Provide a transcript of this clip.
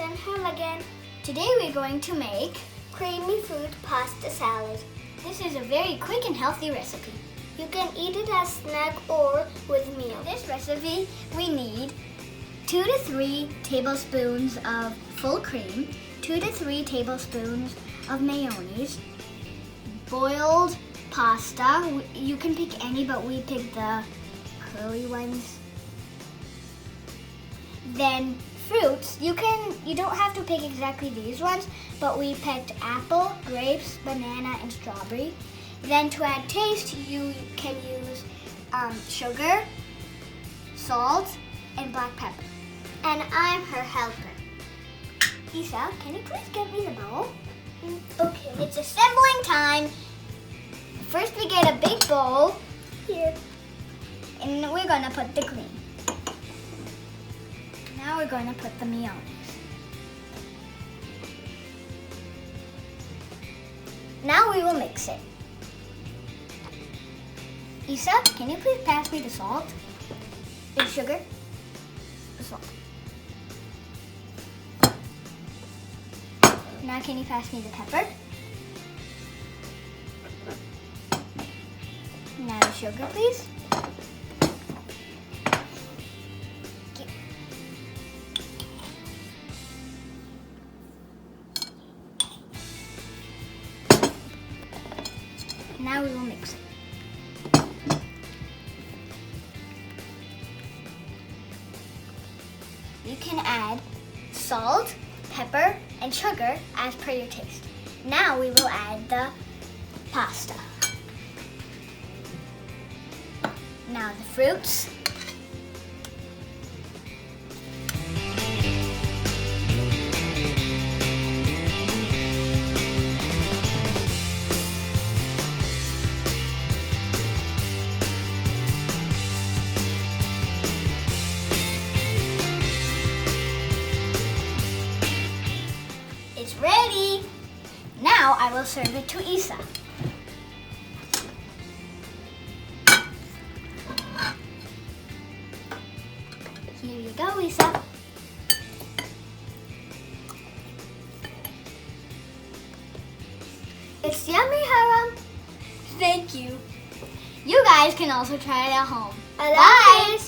and Ham again. Today we're going to make Creamy fruit pasta salad. this is a very quick and healthy recipe. You can eat it as snack or with meal. For this recipe, we need 2 to 3 tablespoons of full cream, 2 to 3 tablespoons of mayonnaise, boiled pasta. You can pick any, but we picked the curly ones. Then fruits. You don't have to pick exactly these ones, but we picked apple, grapes, banana, and strawberry. Then to add taste, you can use sugar, salt, and black pepper. And I'm her helper. Eessa, can you please get me the bowl? Okay. It's assembling time. First we get a big bowl Here. and we're gonna put the cream. Now we're gonna put the mayonnaise. Now we will mix it. Eessa, can you please pass me the salt? The sugar? The salt. Now can you pass me the pepper? Now the sugar, please. Thank you. Now we will mix it. You can add salt, pepper, and sugar as per your taste. Now we will add the pasta. Now the fruits. It's ready. Now I will serve it to Eessa. Here you go, Eessa. It's yummy, Haram. Thank you. You guys can also try it at home. I love this.